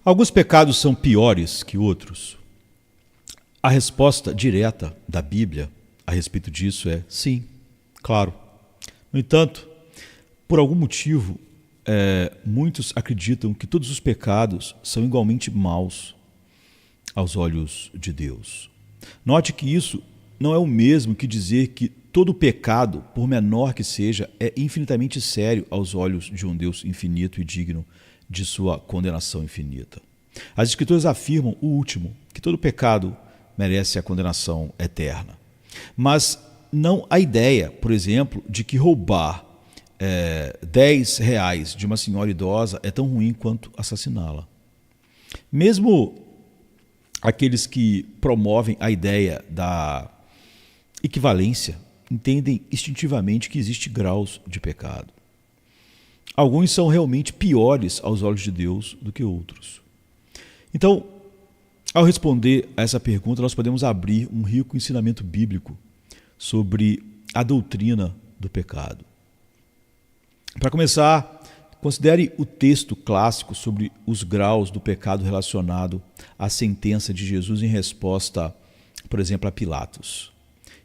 Alguns pecados são piores que outros? A resposta direta da Bíblia a respeito disso é sim, claro. No entanto, por algum motivo, muitos acreditam que todos os pecados são igualmente maus aos olhos de Deus. Note que isso não é o mesmo que dizer que todo pecado, por menor que seja, é infinitamente sério aos olhos de um Deus infinito e digno de sua condenação infinita. As Escrituras afirmam o último, que todo pecado merece a condenação eterna. Mas não a ideia, por exemplo, de que roubar R$ 10 de uma senhora idosa é tão ruim quanto assassiná-la. Mesmo aqueles que promovem a ideia da equivalência entendem instintivamente que existem graus de pecado. Alguns são realmente piores aos olhos de Deus do que outros. Então, ao responder a essa pergunta, nós podemos abrir um rico ensinamento bíblico sobre a doutrina do pecado. Para começar, considere o texto clássico sobre os graus do pecado relacionado à sentença de Jesus em resposta, por exemplo, a Pilatos.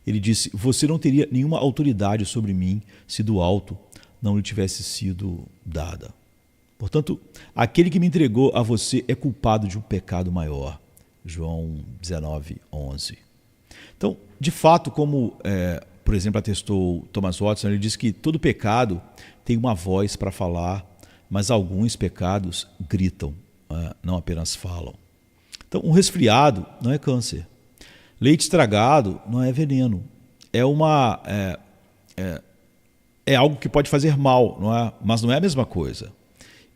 Ele disse: você não teria nenhuma autoridade sobre mim se do alto não lhe tivesse sido dada. Portanto, aquele que me entregou a você é culpado de um pecado maior. João 19:11. Então, de fato, como, por exemplo, atestou Thomas Watson, ele diz que todo pecado tem uma voz para falar, mas alguns pecados gritam, não apenas falam. Então, um resfriado não é câncer. Leite estragado não é veneno. É algo que pode fazer mal, não é? Mas não é a mesma coisa.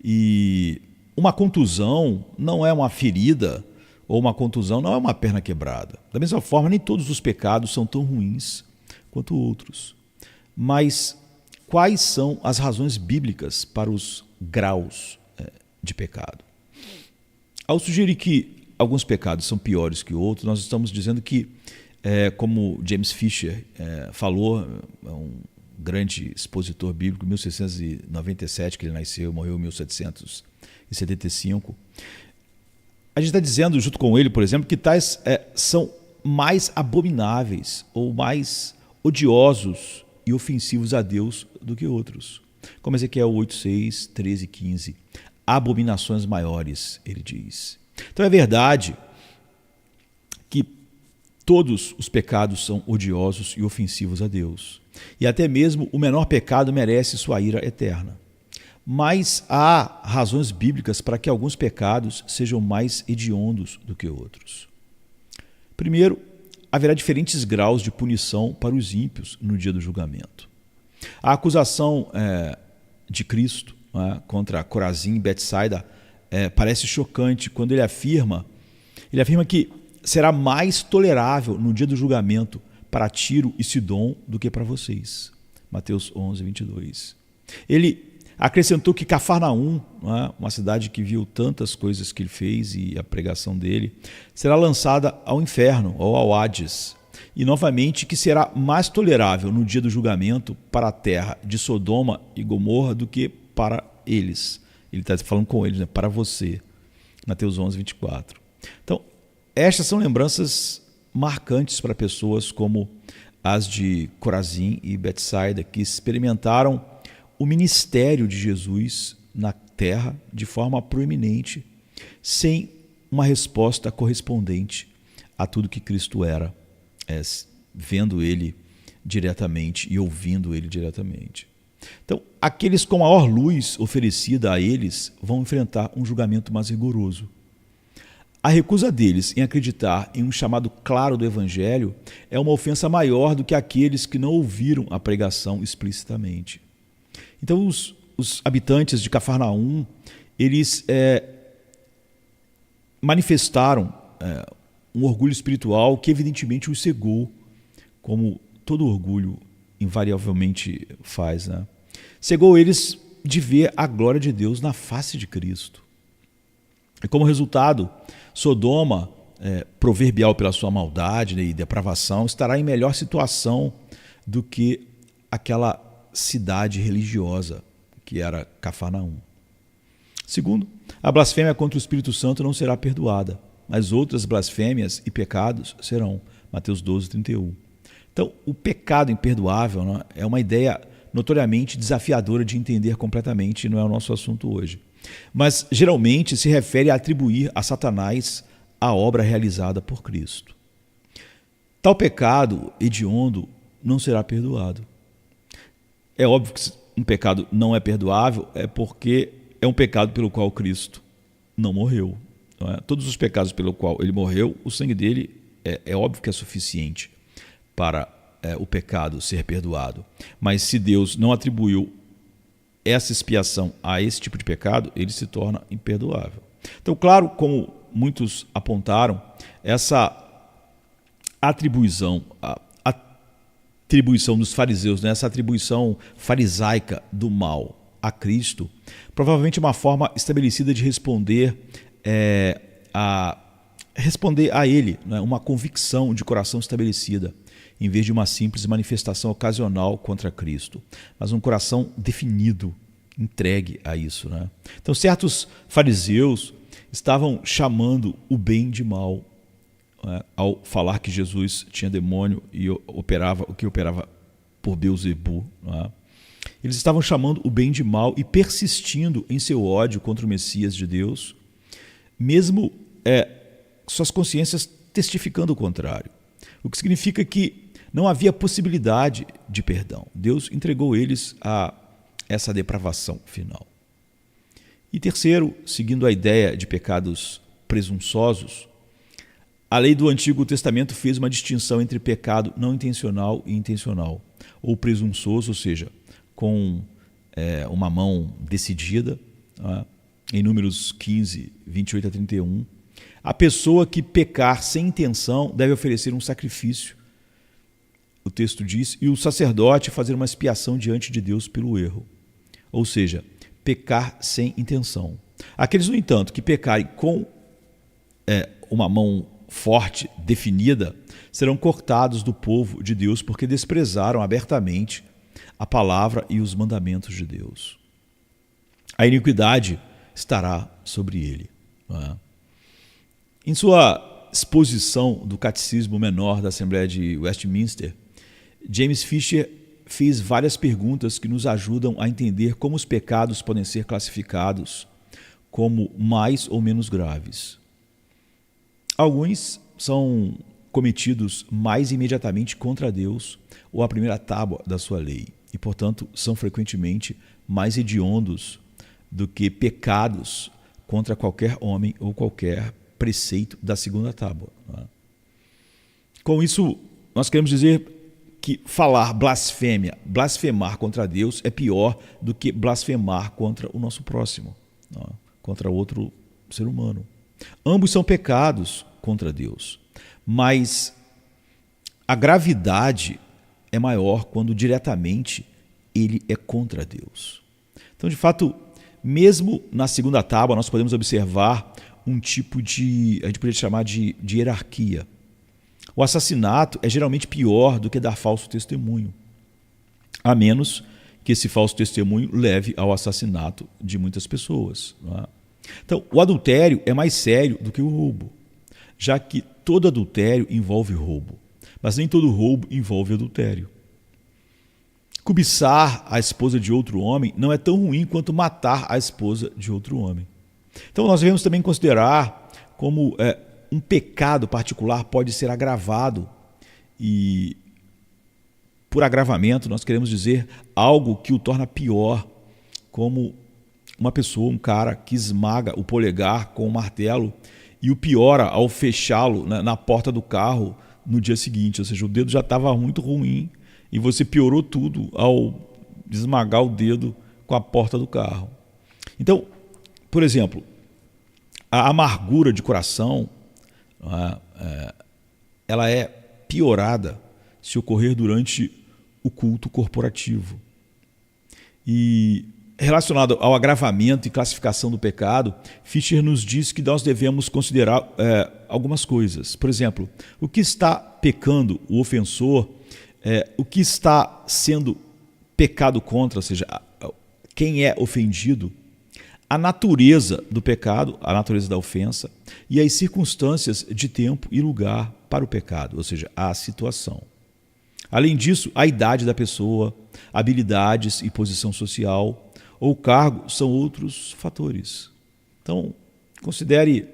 E uma contusão não é uma ferida, ou uma contusão não é uma perna quebrada. Da mesma forma, nem todos os pecados são tão ruins quanto outros. Mas quais são as razões bíblicas para os graus de pecado? Ao sugerir que alguns pecados são piores que outros, nós estamos dizendo que, como James Fisher falou, é um grande expositor bíblico, em 1697, que ele nasceu, morreu em 1775. A gente está dizendo, junto com ele, por exemplo, que tais são mais abomináveis ou mais odiosos e ofensivos a Deus do que outros. Como Ezequiel 8:6, 13 e 15. Abominações maiores, ele diz. Então é verdade que todos os pecados são odiosos e ofensivos a Deus. E até mesmo o menor pecado merece sua ira eterna. Mas há razões bíblicas para que alguns pecados sejam mais hediondos do que outros. Primeiro, haverá diferentes graus de punição para os ímpios no dia do julgamento. A acusação de Cristo contra Corazim e Betsaida parece chocante quando ele afirma que será mais tolerável no dia do julgamento para Tiro e Sidom do que para vocês. Mateus 11:22. Ele acrescentou que Cafarnaum, uma cidade que viu tantas coisas que ele fez e a pregação dele, será lançada ao inferno ou ao Hades. E novamente que será mais tolerável no dia do julgamento para a terra de Sodoma e Gomorra do que para eles. Ele está falando com eles, para você. Mateus 11:24. Então, estas são lembranças marcantes para pessoas como as de Corazim e Betsaida, que experimentaram o ministério de Jesus na terra de forma proeminente, sem uma resposta correspondente a tudo que Cristo era, vendo ele diretamente e ouvindo ele diretamente. Então, aqueles com maior luz oferecida a eles vão enfrentar um julgamento mais rigoroso. A recusa deles em acreditar em um chamado claro do Evangelho é uma ofensa maior do que aqueles que não ouviram a pregação explicitamente. Então, os habitantes de Cafarnaum, eles manifestaram um orgulho espiritual que evidentemente os cegou, como todo orgulho invariavelmente faz. Cegou eles de ver a glória de Deus na face de Cristo. E como resultado, Sodoma, proverbial pela sua maldade e depravação, estará em melhor situação do que aquela cidade religiosa que era Cafarnaum. Segundo, a blasfêmia contra o Espírito Santo não será perdoada, mas outras blasfêmias e pecados serão. Mateus 12, 31. Então, o pecado imperdoável, né, é uma ideia notoriamente desafiadora de entender completamente, não é o nosso assunto hoje. Mas, geralmente, se refere a atribuir a Satanás a obra realizada por Cristo. Tal pecado hediondo não será perdoado. É óbvio que um pecado não é perdoável, é porque é um pecado pelo qual Cristo não morreu. Não é? Todos os pecados pelo qual ele morreu, o sangue dele é óbvio que é suficiente para o pecado ser perdoado. Mas se Deus não atribuiu essa expiação a esse tipo de pecado, ele se torna imperdoável. Então, claro, como muitos apontaram, essa atribuição dos fariseus, né, essa atribuição farisaica do mal a Cristo, provavelmente é uma forma estabelecida de responder a ele, né, uma convicção de coração estabelecida, em vez de uma simples manifestação ocasional contra Cristo, mas um coração definido, entregue a isso. Né? Então, certos fariseus estavam chamando o bem de mal, né, ao falar que Jesus tinha demônio e operava por Beelzebu. Né? Eles estavam chamando o bem de mal e persistindo em seu ódio contra o Messias de Deus, mesmo suas consciências testificando o contrário. O que significa que não havia possibilidade de perdão. Deus entregou eles a essa depravação final. E terceiro, seguindo a ideia de pecados presunçosos, a lei do Antigo Testamento fez uma distinção entre pecado não intencional e intencional, ou presunçoso, ou seja, com uma mão decidida, né? Em Números 15, 28 a 31. A pessoa que pecar sem intenção deve oferecer um sacrifício, o texto diz, e o sacerdote fazer uma expiação diante de Deus pelo erro. Ou seja, pecar sem intenção. Aqueles, no entanto, que pecarem com uma mão forte, definida, serão cortados do povo de Deus porque desprezaram abertamente a palavra e os mandamentos de Deus. A iniquidade estará sobre ele. Não é? Em sua exposição do Catecismo Menor da Assembleia de Westminster, James Fisher fez várias perguntas que nos ajudam a entender como os pecados podem ser classificados como mais ou menos graves. Alguns são cometidos mais imediatamente contra Deus ou a primeira tábua da sua lei e, portanto, são frequentemente mais hediondos do que pecados contra qualquer homem ou qualquer preceito da segunda tábua. Com isso, nós queremos dizer que falar blasfemar contra Deus é pior do que blasfemar contra o nosso próximo, contra outro ser humano. Ambos são pecados contra Deus, mas a gravidade é maior quando diretamente ele é contra Deus. Então, de fato, mesmo na segunda tábua, nós podemos observar um tipo de, a gente poderia chamar de hierarquia. O assassinato é geralmente pior do que dar falso testemunho, a menos que esse falso testemunho leve ao assassinato de muitas pessoas. Não é? Então, o adultério é mais sério do que o roubo, já que todo adultério envolve roubo, mas nem todo roubo envolve adultério. Cobiçar a esposa de outro homem não é tão ruim quanto matar a esposa de outro homem. Então, nós devemos também considerar como um pecado particular pode ser agravado, e por agravamento nós queremos dizer algo que o torna pior, como uma pessoa, um cara que esmaga o polegar com um martelo e o piora ao fechá-lo na porta do carro no dia seguinte, ou seja, o dedo já estava muito ruim e você piorou tudo ao esmagar o dedo com a porta do carro. Então, por exemplo, a amargura de coração, ela é piorada se ocorrer durante o culto corporativo. E relacionado ao agravamento e classificação do pecado, Fisher nos diz que nós devemos considerar algumas coisas. Por exemplo, o que está pecando o ofensor, o que está sendo pecado contra, ou seja, quem é ofendido, a natureza do pecado, a natureza da ofensa e as circunstâncias de tempo e lugar para o pecado, ou seja, a situação. Além disso, a idade da pessoa, habilidades e posição social ou cargo são outros fatores. Então, considere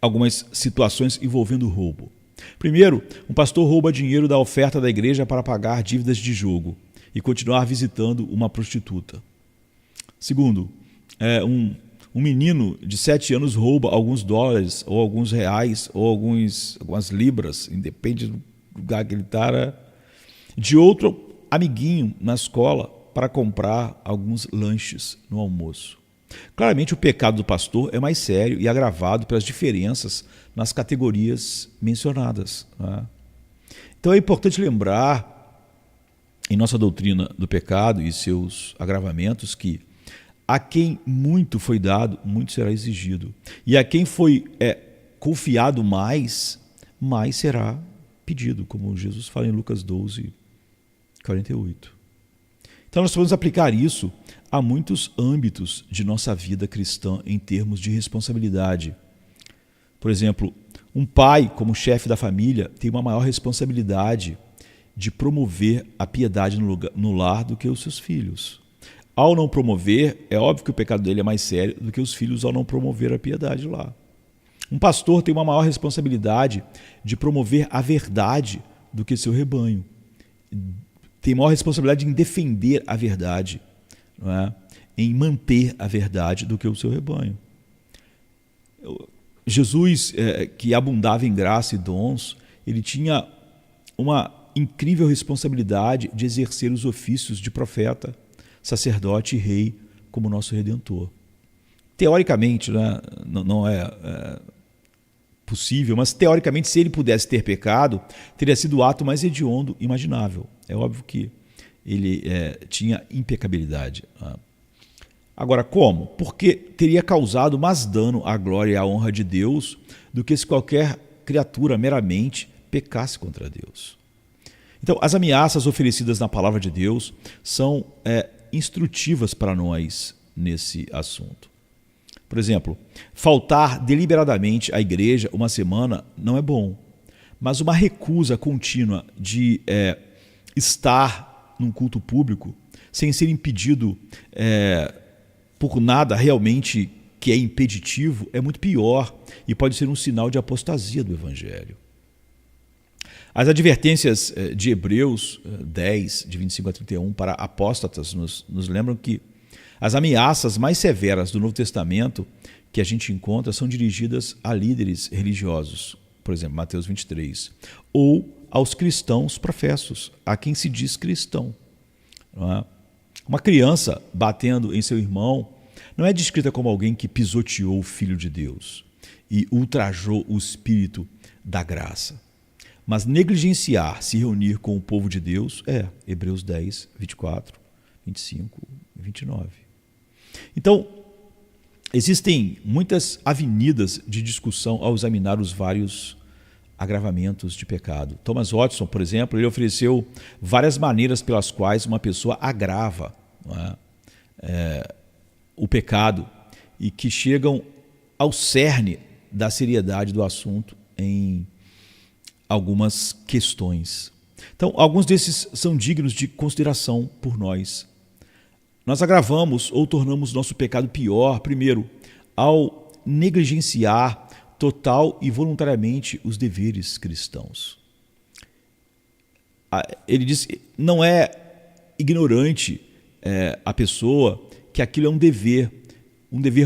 algumas situações envolvendo roubo. Primeiro, um pastor rouba dinheiro da oferta da igreja para pagar dívidas de jogo e continuar visitando uma prostituta. Segundo, um menino de 7 anos rouba alguns dólares ou alguns reais ou algumas libras, independe do lugar que ele está, de outro amiguinho na escola para comprar alguns lanches no almoço. Claramente o pecado do pastor é mais sério e agravado pelas diferenças nas categorias mencionadas, né? Então é importante lembrar, em nossa doutrina do pecado e seus agravamentos, que a quem muito foi dado, muito será exigido. E a quem foi confiado mais, mais será pedido, como Jesus fala em Lucas 12, 48. Então nós podemos aplicar isso a muitos âmbitos de nossa vida cristã em termos de responsabilidade. Por exemplo, um pai, como chefe da família, tem uma maior responsabilidade de promover a piedade no lar do que os seus filhos. Ao não promover, é óbvio que o pecado dele é mais sério do que os filhos ao não promover a piedade lá. Um pastor tem uma maior responsabilidade de promover a verdade do que seu rebanho. Tem maior responsabilidade em defender a verdade, não é? Em manter a verdade do que o seu rebanho. Jesus, que abundava em graça e dons, ele tinha uma incrível responsabilidade de exercer os ofícios de profeta, sacerdote e rei como nosso Redentor. Teoricamente, né, não é possível, mas teoricamente, se ele pudesse ter pecado, teria sido o ato mais hediondo imaginável. É óbvio que ele tinha impecabilidade. Agora, como? Porque teria causado mais dano à glória e à honra de Deus do que se qualquer criatura meramente pecasse contra Deus. Então, as ameaças oferecidas na palavra de Deus são instrutivas para nós nesse assunto. Por exemplo, faltar deliberadamente à igreja uma semana não é bom, mas uma recusa contínua de estar num culto público sem ser impedido por nada realmente que é impeditivo é muito pior e pode ser um sinal de apostasia do Evangelho. As advertências de Hebreus 10, de 25 a 31, para apóstatas nos lembram que as ameaças mais severas do Novo Testamento que a gente encontra são dirigidas a líderes religiosos, por exemplo, Mateus 23, ou aos cristãos professos, a quem se diz cristão. Não é? Uma criança batendo em seu irmão não é descrita como alguém que pisoteou o Filho de Deus e ultrajou o Espírito da graça. Mas negligenciar se reunir com o povo de Deus Hebreus 10, 24, 25 e 29. Então, existem muitas avenidas de discussão ao examinar os vários agravamentos de pecado. Thomas Watson, por exemplo, ele ofereceu várias maneiras pelas quais uma pessoa agrava o pecado e que chegam ao cerne da seriedade do assunto em algumas questões. Então, alguns desses são dignos de consideração por nós. Nós agravamos ou tornamos nosso pecado pior, primeiro, ao negligenciar total e voluntariamente os deveres cristãos. Ele diz que não é ignorante a pessoa que aquilo é um dever,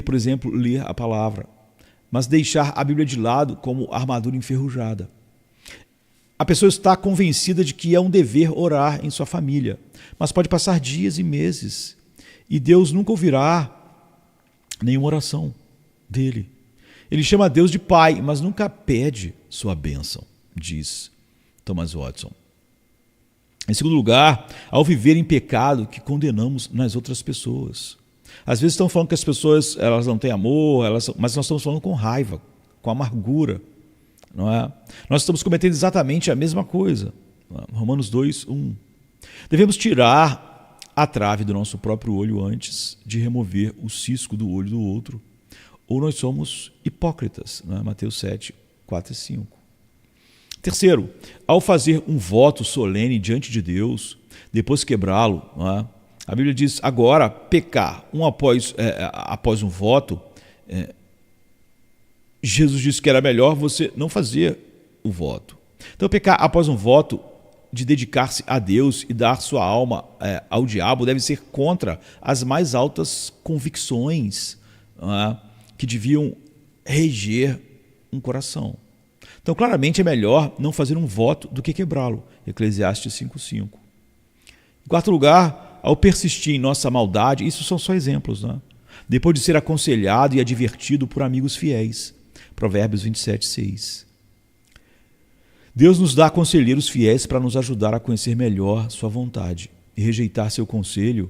por exemplo, ler a palavra, mas deixar a Bíblia de lado como armadura enferrujada. A pessoa está convencida de que é um dever orar em sua família, mas pode passar dias e meses e Deus nunca ouvirá nenhuma oração dele. Ele chama Deus de Pai, mas nunca pede sua bênção, diz Thomas Watson. Em segundo lugar, ao viver em pecado que condenamos nas outras pessoas. Às vezes estão falando que as pessoas elas não têm amor, mas nós estamos falando com raiva, com amargura. Não é? Nós estamos cometendo exatamente a mesma coisa. Romanos 2, 1. Devemos tirar a trave do nosso próprio olho antes de remover o cisco do olho do outro, ou nós somos hipócritas, né? Mateus 7, 4 e 5. Terceiro, ao fazer um voto solene diante de Deus, depois quebrá-lo, né? A Bíblia diz, agora, pecar após um voto, Jesus disse que era melhor você não fazer o voto. Então, pecar após um voto de dedicar-se a Deus e dar sua alma ao diabo deve ser contra as mais altas convicções, né, que deviam reger um coração. Então, claramente é melhor não fazer um voto do que quebrá-lo. Eclesiastes 5:5. Em quarto lugar, ao persistir em nossa maldade, isso são só exemplos, né? Depois de ser aconselhado e advertido por amigos fiéis. Provérbios 27:6. Deus nos dá conselheiros fiéis para nos ajudar a conhecer melhor sua vontade. E rejeitar seu conselho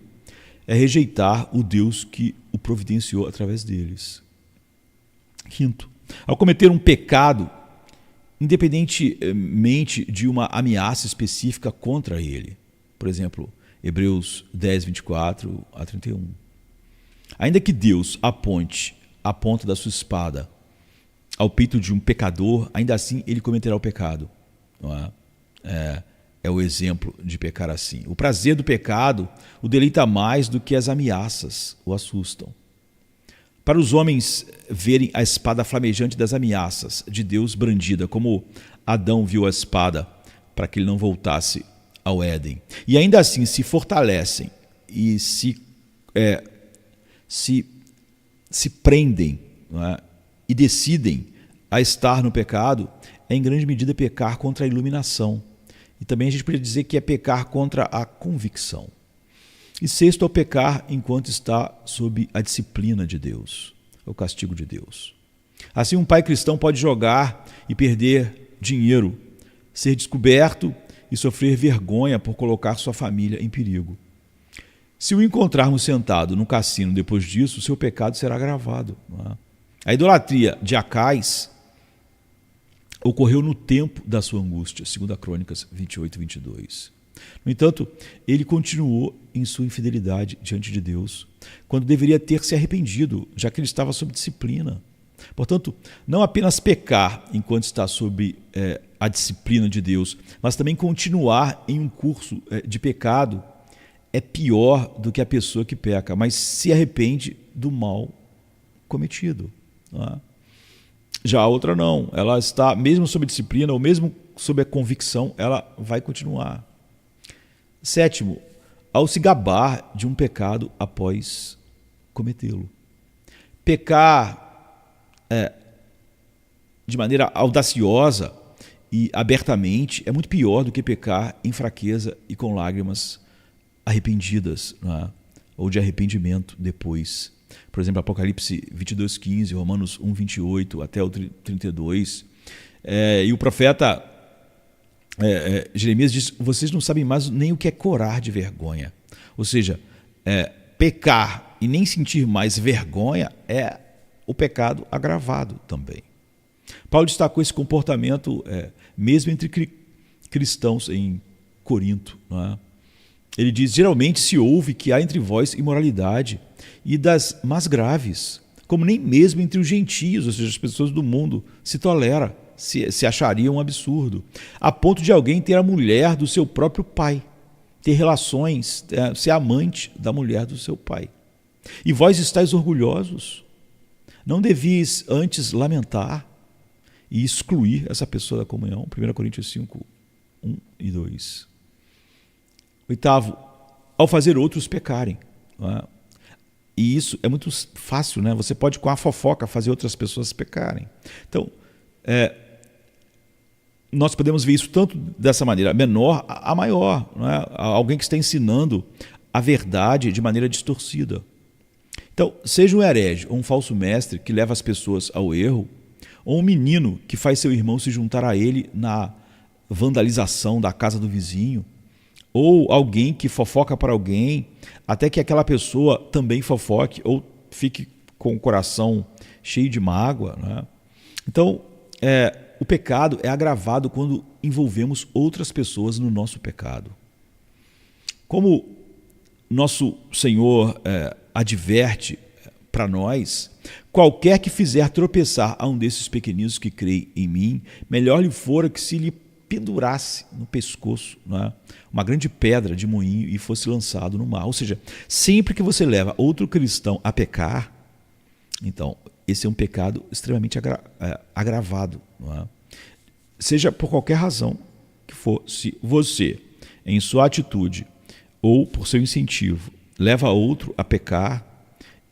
é rejeitar o Deus que o providenciou através deles. Quinto, ao cometer um pecado, independentemente de uma ameaça específica contra ele, por exemplo, Hebreus 10, 24 a 31. Ainda que Deus aponte a ponta da sua espada ao peito de um pecador, ainda assim ele cometerá o pecado. Não é? É o exemplo de pecar assim. O prazer do pecado o deleita mais do que as ameaças o assustam. Para os homens verem a espada flamejante das ameaças de Deus brandida, como Adão viu a espada para que ele não voltasse ao Éden, e ainda assim se fortalecem e se prendem, não é? E decidem a estar no pecado, é em grande medida pecar contra a iluminação. E também a gente poderia dizer que é pecar contra a convicção. E sexto, ao pecar enquanto está sob a disciplina de Deus, o castigo de Deus. Assim, um pai cristão pode jogar e perder dinheiro, ser descoberto e sofrer vergonha por colocar sua família em perigo. Se o encontrarmos sentado no cassino depois disso, seu pecado será agravado. Não é? A idolatria de Acais ocorreu no tempo da sua angústia, 2 Crônicas 28, 22. No entanto, ele continuou em sua infidelidade diante de Deus, quando deveria ter se arrependido, já que ele estava sob disciplina. Portanto, não apenas pecar enquanto está sob a disciplina de Deus, mas também continuar em um curso de pecado é pior do que a pessoa que peca, mas se arrepende do mal cometido. Não é? Já a outra não, ela está, mesmo sob disciplina ou mesmo sob a convicção, ela vai continuar. Sétimo, ao se gabar de um pecado após cometê-lo. Pecar de maneira audaciosa e abertamente é muito pior do que pecar em fraqueza e com lágrimas arrependidas, não é? Ou de arrependimento depois. Por exemplo, Apocalipse 22:15, Romanos 1:28 até o 32. E o profeta Jeremias diz, vocês não sabem mais nem o que é corar de vergonha. Ou seja, pecar e nem sentir mais vergonha é o pecado agravado também. Paulo destacou esse comportamento mesmo entre cristãos em Corinto. Não é? Ele diz, geralmente se ouve que há entre vós imoralidade e das mais graves, como nem mesmo entre os gentios, ou seja, as pessoas do mundo, se tolera, se acharia um absurdo, a ponto de alguém ter a mulher do seu próprio pai, ter relações, ser amante da mulher do seu pai. E vós estáis orgulhosos? Não devias antes lamentar e excluir essa pessoa da comunhão? 1 Coríntios 5, 1 e 2. Oitavo, ao fazer outros pecarem. Não é? E isso é muito fácil, né? Você pode, com a fofoca, fazer outras pessoas pecarem. Então, nós podemos ver isso tanto dessa maneira menor a maior. Não é? Alguém que está ensinando a verdade de maneira distorcida. Então, seja um herege ou um falso mestre que leva as pessoas ao erro, ou um menino que faz seu irmão se juntar a ele na vandalização da casa do vizinho, ou alguém que fofoca para alguém, até que aquela pessoa também fofoque ou fique com o coração cheio de mágoa. Né? Então, o pecado é agravado quando envolvemos outras pessoas no nosso pecado. Como nosso Senhor adverte para nós: qualquer que fizer tropeçar a um desses pequeninos que creem em mim, melhor lhe fora que se lhe pendurasse no pescoço, não é, uma grande pedra de moinho e fosse lançado no mar. Ou seja, sempre que você leva outro cristão a pecar, então esse é um pecado extremamente agravado, não é? Seja por qualquer razão que for. Se você, em sua atitude ou por seu incentivo, leva outro a pecar,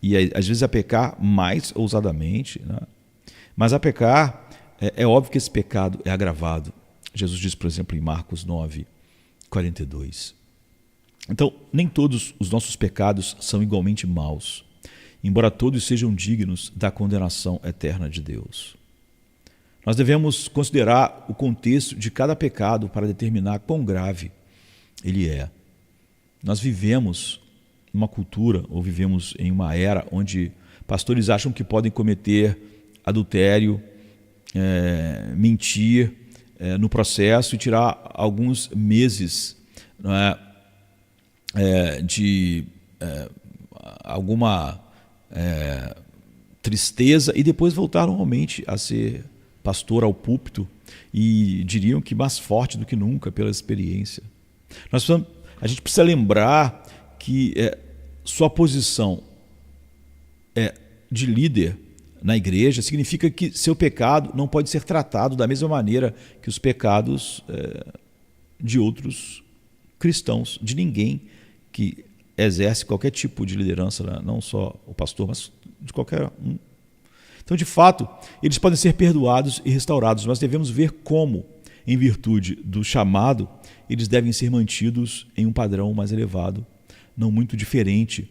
e às vezes a pecar mais ousadamente, né? Mas a pecar, é óbvio que esse pecado é agravado. Jesus diz, por exemplo, em Marcos 9:42. Então, nem todos os nossos pecados são igualmente maus, embora todos sejam dignos da condenação eterna de Deus. Nós devemos considerar o contexto de cada pecado para determinar quão grave ele é. Nós vivemos numa cultura, ou vivemos em uma era onde pastores acham que podem cometer adultério, mentir no processo e tirar alguns meses, não é, de alguma tristeza e depois voltar normalmente a ser pastor ao púlpito, e diriam que mais forte do que nunca pela experiência. A gente precisa lembrar que sua posição de líder na igreja significa que seu pecado não pode ser tratado da mesma maneira que os pecados de outros cristãos, de ninguém que exerce qualquer tipo de liderança, né? Não só o pastor, mas de qualquer um. Então, de fato, eles podem ser perdoados e restaurados, mas devemos ver como, em virtude do chamado, eles devem ser mantidos em um padrão mais elevado, não muito diferente,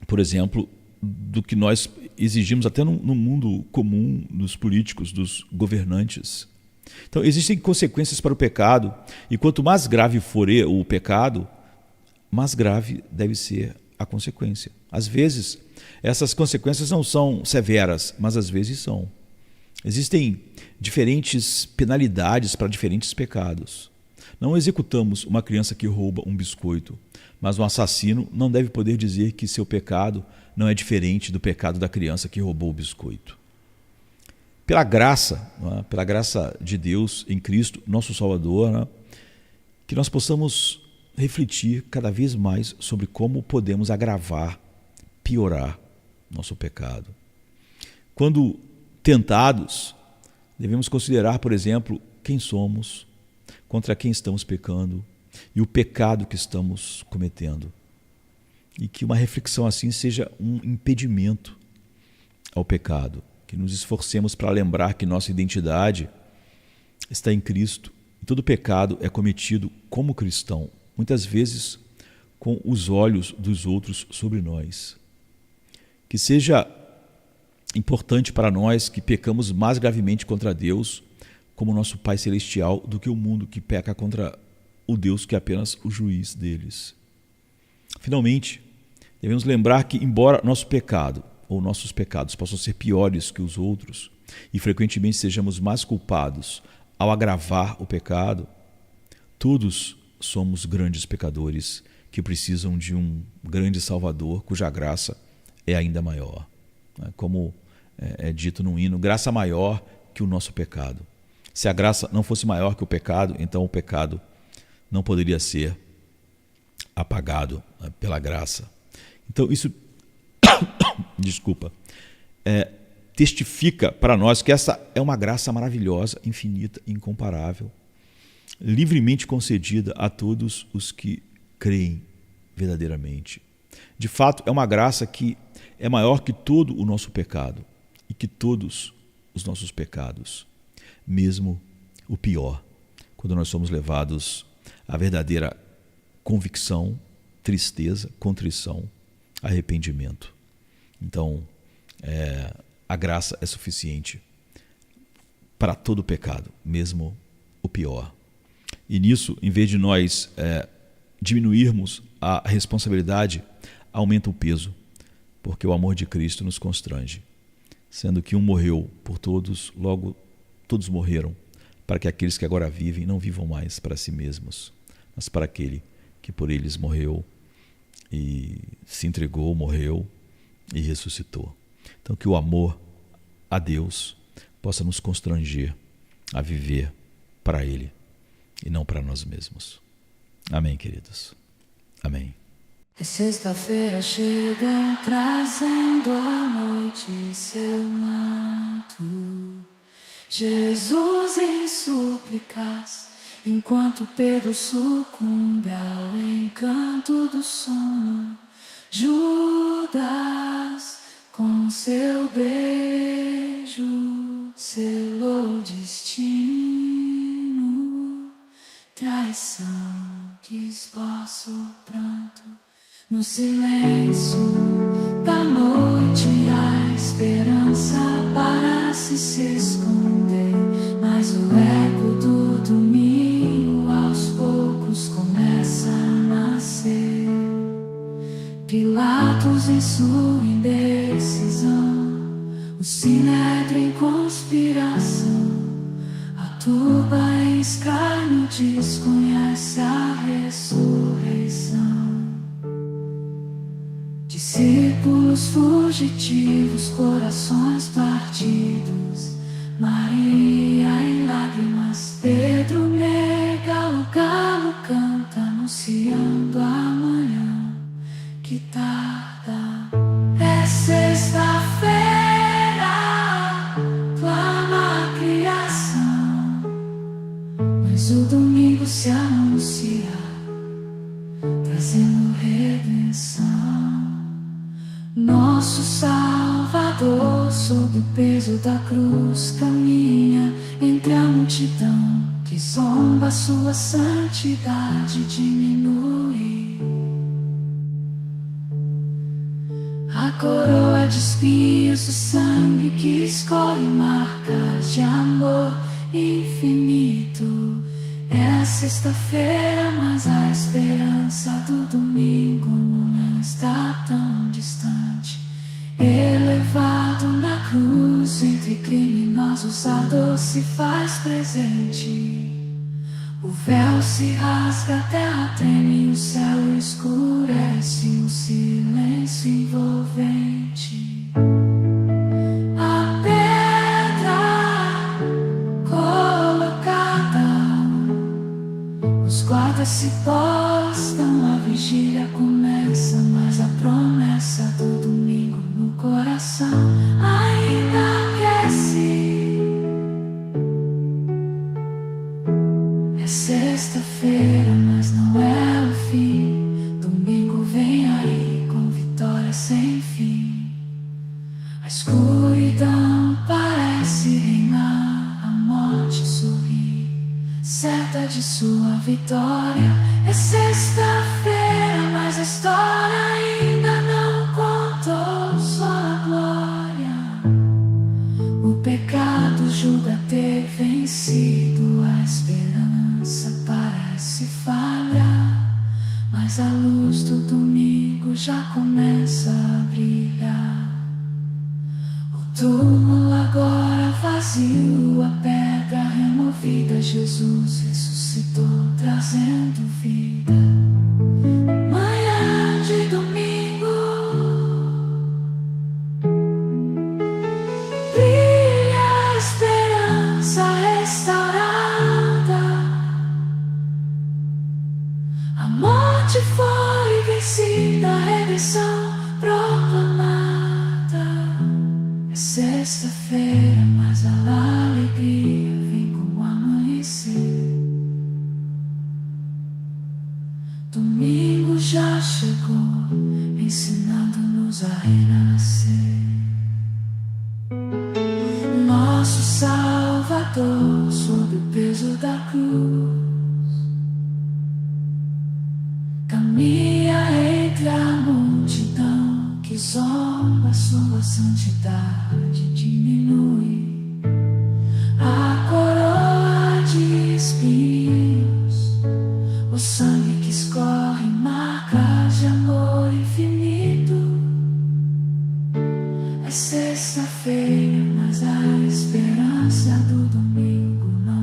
por exemplo, do que nós exigimos até no mundo comum dos políticos, dos governantes. Então, existem consequências para o pecado, e quanto mais grave for o pecado, mais grave deve ser a consequência. Às vezes, essas consequências não são severas, mas às vezes são. Existem diferentes penalidades para diferentes pecados. Não executamos uma criança que rouba um biscoito, mas um assassino não deve poder dizer que seu pecado não é diferente do pecado da criança que roubou o biscoito. Pela graça de Deus em Cristo, nosso Salvador, né, que nós possamos refletir cada vez mais sobre como podemos agravar, piorar nosso pecado. Quando tentados, devemos considerar, por exemplo, quem somos, contra quem estamos pecando e o pecado que estamos cometendo. E que uma reflexão assim seja um impedimento ao pecado, que nos esforcemos para lembrar que nossa identidade está em Cristo e todo pecado é cometido como cristão, muitas vezes com os olhos dos outros sobre nós. Que seja importante para nós que pecamos mais gravemente contra Deus, como nosso Pai Celestial, do que o mundo que peca contra o Deus que é apenas o juiz deles. Finalmente, devemos lembrar que, embora nosso pecado ou nossos pecados possam ser piores que os outros, e frequentemente sejamos mais culpados ao agravar o pecado, todos somos grandes pecadores que precisam de um grande Salvador cuja graça é ainda maior. Como é dito num hino, graça maior que o nosso pecado. Se a graça não fosse maior que o pecado, então o pecado não poderia ser apagado pela graça. Então isso testifica para nós que essa é uma graça maravilhosa, infinita, incomparável, livremente concedida a todos os que creem verdadeiramente. De fato, é uma graça que é maior que todo o nosso pecado e que todos os nossos pecados, mesmo o pior, quando nós somos levados à verdadeira convicção, tristeza, contrição, arrependimento. Então, a graça é suficiente para todo pecado, mesmo o pior. E nisso, em vez de nós diminuirmos a responsabilidade, aumenta o peso, porque o amor de Cristo nos constrange. Sendo que um morreu por todos, logo todos morreram, para que aqueles que agora vivem não vivam mais para si mesmos, mas para aquele que por eles morreu e se entregou, morreu e ressuscitou. Então que o amor a Deus possa nos constranger a viver para Ele e não para nós mesmos. Amém, queridos. Amém. É sexta-feira chega trazendo a noite seu manto. Jesus em súplicas, enquanto Pedro sucumbe ao encanto do sono. Judas, com seu beijo, selou o destino. Traição que esboça o pranto. No silêncio da noite, a esperança parece se esconder, mas o eco do domingo aos poucos começa a nascer. Pilatos em sua indecisão, o sinédrio em conspiração, a turba em escárnio desconhece a ressurreição. Discípulos fugitivos, corações partidos, Maria em lágrimas, Pedro nega, o galo canta, anunciando a manhã que tarda. É sexta-feira, clama a criação, mas o domingo se anuncia, trazendo redenção. Nosso Salvador, sob o peso da cruz, caminha entre a multidão que zomba, sua santidade diminui. A coroa de espinhos, o sangue que escolhe marcas de amor infinito. É a sexta-feira, mas a esperança do domingo não está tão distante. Elevado na cruz, entre criminosos, a dor se faz presente. O véu se rasga, a terra treme, o céu escurece, um silêncio envolvente. A pedra colocada, os guardas se postam, a vigília começa, mas a promessa do domingo no coração ainda aquece. É sexta-feira, mas não é o fim. Domingo vem aí com vitória sem fim. A escuridão parece reinar, a morte sorri, certa de sua vitória. É sexta-feira, mas a história ainda não contou sua glória. O pecado julga ter vencido, a esperança parece falhar, mas a luz do domingo já começa a brilhar. O túmulo agora vazio, a pedra removida, Jesus ressuscitou, trazendo vida. Manhã de domingo, brilha a esperança restaurada. A morte foi vencida, a redenção proclamada. É sexta-feira, mas a alegria vem com o amanhecer. Domingo já chegou, ensinando-nos a renascer. Nosso Salvador, sob o peso da cruz, caminha entre a multidão que zomba, sua santidade diminui. A coroa de espinhos, o sangue